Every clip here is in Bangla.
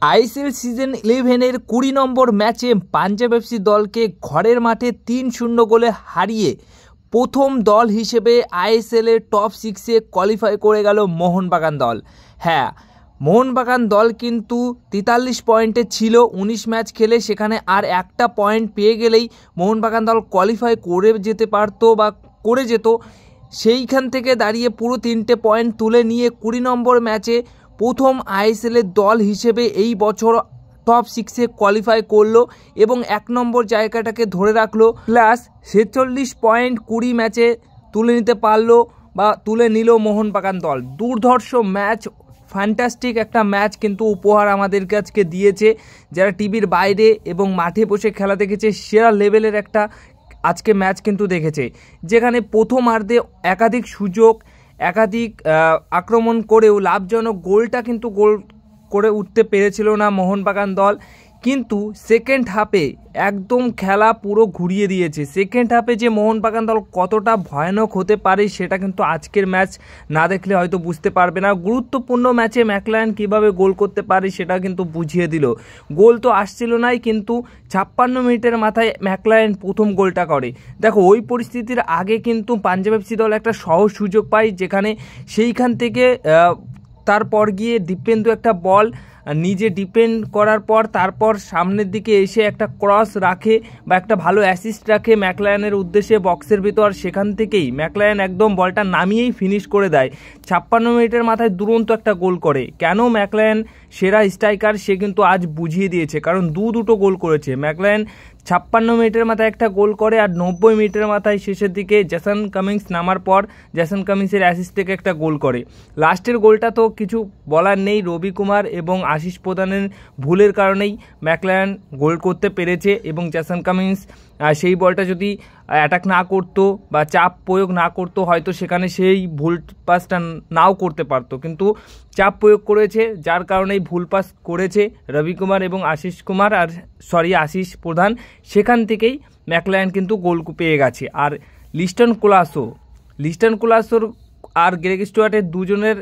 আইএসএল সিজন 11-এর 20 নম্বর ম্যাচে পাঞ্জাব এফসি দলকে ঘরের মাঠে 3-0 গোলে হারিয়ে প্রথম দল হিসেবে আইএসএলের টপ 6-এ কোয়ালিফাই করে গেল মোহনবাগান দল। হ্যাঁ, মোহনবাগান দল কিন্তু 43 পয়েন্টে ছিল 19 ম্যাচ খেলে, সেখানে আর একটা পয়েন্ট পেয়ে গেলেই মোহনবাগান দল কোয়ালিফাই করে যেতে পারতো বা করে যেত। সেইখান থেকে দাঁড়িয়ে পুরো 3টে পয়েন্ট তুলে নিয়ে 20 নম্বর ম্যাচে প্রথম আইএসএলের দল হিসেবে এই বছর টপ 6-এ কোয়ালিফাই করলো এবং 1 নম্বর জায়গাটাকে ধরে রাখলো, প্লাস 46 পয়েন্ট 20 ম্যাচে তুলে নিতে পারলো বা তুলে নিল মোহনবাগান দল। দুর্ধর্ষ ম্যাচ, ফ্যান্টাস্টিক একটা ম্যাচ কিন্তু উপহার আমাদের কাছে দিয়েছে। যারা টিভির বাইরে এবং মাঠে বসে খেলা দেখেছে, সেরা লেভেলের একটা আজকে ম্যাচ কিন্তু দেখেছে, যেখানে প্রথমার্ধে একাধিক সুযোগ, একাধিক আক্রমণ করেও লাভজনক গোলটা কিন্তু গোল করে উঠতে পেরেছিল না মোহনবাগান দল। কিন্তু সেকেন্ড হাফে একদম খেলা পুরো ঘুরিয়ে দিয়েছে। সেকেন্ড হাফে যে মোহনবাগান দল কতটা ভয়ানক হতে পারে সেটা কিন্তু আজকের ম্যাচ না দেখলে হয়তো বুঝতে পারবে না। গুরুত্বপূর্ণ ম্যাচে ম্যাকলায়ন কিভাবে গোল করতে পারে সেটা কিন্তু বুঝিয়ে দিল। গোল তো আসছিল নাই, কিন্তু 56 মিনিটের মাথায় ম্যাকলায়ন প্রথম গোলটা করে। দেখো, ওই পরিস্থিতির আগে কিন্তু পাঞ্জাব এফসি দল একটা সহজ সুযোগ পায়, যেখানে সেইখান থেকে তারপর গিয়ে দীপেন্দু একটা বল নিজে ডিপেন্ড করার পর তারপর সামনের দিকে এসে একটা ক্রস রাখে বা একটা ভালো অ্যাসিস্ট রাখে ম্যাকলায়নের উদ্দেশ্যে বক্সের ভিতর। সেখান থেকেই ম্যাকলায়ন একদম বলটা নামিয়েই ফিনিশ করে দেয়। 56 মিনিটের মাথায় দুরন্ত একটা গোল করে। কেন ম্যাকলায়ন সেরা স্ট্রাইকার সে কিন্তু আজ বুঝিয়ে দিয়েছে, কারণ দুটো গোল করেছে ম্যাকলায়ন। 56 মিনিটের মাথায় একটা গোল করে আর 90 মিনিটের মাথায় শেষের দিকে জেসন কামিংস নামার পর জেসন কামিংসের অ্যাসিস্ট থেকে একটা গোল করে। লাস্টের গোলটা তো কিছু বলার নেই, রবি কুমার এবং আশিস প্রধানের ভুলের কারণেই ম্যাকলায়ন গোল করতে পেরেছে এবং জেসন কামিংস সেই বলটা যদি অ্যাটাক না করতো বা চাপ প্রয়োগ না করতো, হয়তো সেখানে সেই ভুল পাসটা নাও করতে পারতো, কিন্তু চাপ প্রয়োগ করেছে, যার কারণেই ভুল পাস করেছে রবি কুমার এবং আশিস প্রধান। সেখান থেকেই ম্যাকলায়ন কিন্তু গোল পেয়ে গেছে। আর লিস্টন কোলাসোর আর গ্রেগ স্টুয়ার্টের দুজনের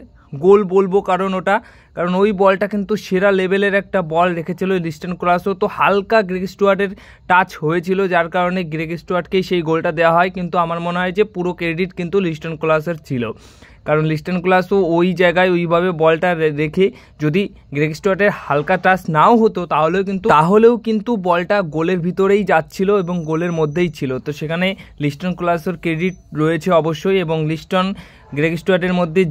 গোল বলবো, কারণ ওই বলটা কিন্তু সেরা লেভেলের একটা বল রেখেছিল লিস্টন কোলাসো। তো হালকা গ্রেগ স্টুয়ার্টের টাচ হয়েছিল, যার কারণে গ্রেগ স্টুয়ার্টকেই সেই গোলটা দেওয়া হয়। কিন্তু আমার মনে হয় যে পুরো ক্রেডিট কিন্তু লিস্টন কোলাসোর ছিল, কারণ লিস্টন কোলাসো ওই জায়গায় ওইভাবে বলটা রেখে যদি গ্রেগ স্টুয়ার্টের হালকা টাচ নাও হতো তাহলেও কিন্তু বলটা গোলের ভিতরেই যাচ্ছিল এবং গোলের মধ্যেই ছিল। তো সেখানে লিস্টন কোলাসোর ক্রেডিট রয়েছে অবশ্যই, এবং গ্রেগ স্টুয়ার্টের মধ্যে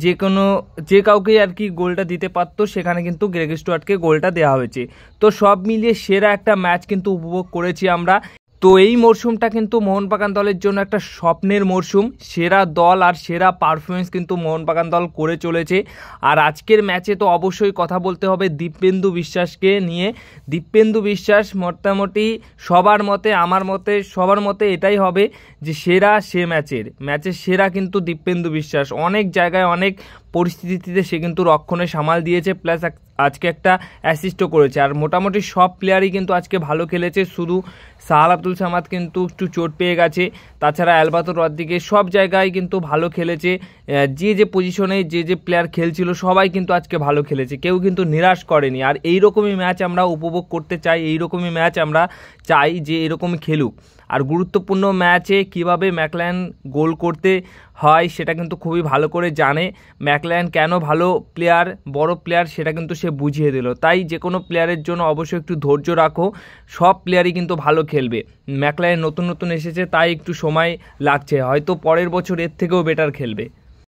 যে কাউকেই আর কি গোলটা দিতে পারতো, সেখানে কিন্তু গ্রেগ স্টুয়ার্টকে গোলটা দেওয়া হয়েছে। তো সব মিলিয়ে সেরা একটা ম্যাচ কিন্তু উপভোগ করেছি আমরা। তো এই মরশুমটা কিন্তু মোহনবাগান দলের জন্য একটা স্বপ্নের মরশুম। সেরা দল আর সেরা পারফরমেন্স কিন্তু মোহনবাগান দল করে চলেছে। আর আজকের ম্যাচে তো অবশ্যই কথা বলতে হবে দীপেন্দু বিশ্বাসকে নিয়ে। দীপেন্দু বিশ্বাস মোটামুটি সবার মতে এটাই হবে যে ম্যাচের সেরা কিন্তু দীপেন্দু বিশ্বাস। অনেক জায়গায় অনেক পরিস্থিতিতে সে কিন্তু রক্ষণে সামাল দিয়েছে, প্লাস আজকে একটা অ্যাসিস্টও করেছে। আর মোটামুটি সব প্লেয়ারই কিন্তু আজকে ভালো খেলেছে, শুধু সাহাল আব্দুল সামাদ কিন্তু একটু চোট পেয়ে গেছে। তাছাড়া অ্যালবাতো রদ্রিগেজ সব জায়গায় কিন্তু ভালো খেলেছে। যে পজিশনে যে প্লেয়ার খেলছিল সবাই কিন্তু আজকে ভালো খেলেছে, কেউ কিন্তু নিরাশ করেনি। আর এইরকমই ম্যাচ আমরা উপভোগ করতে চাই, এইরকমই ম্যাচ আমরা চাই যে এরকমই খেলুক। আর গুরুত্বপূর্ণ ম্যাচে কিভাবে ম্যাকলায়ন গোল করতে হয় সেটা কিন্তু খুবই ভালো করে জানে। ম্যাকলায়ন কেন ভালো প্লেয়ার, বড় প্লেয়ার, সেটা কিন্তু সে বুঝিয়ে দিল। তাই যে কোনো প্লেয়ারের জন্য অবশ্যই একটু ধৈর্য রাখো, সব প্লেয়ারই কিন্তু ভালো খেলবে। ম্যাকলায়ন নতুন এসেছে, তাই একটু সময় লাগছে, হয়তো পরের বছর এর থেকেও বেটার খেলবে।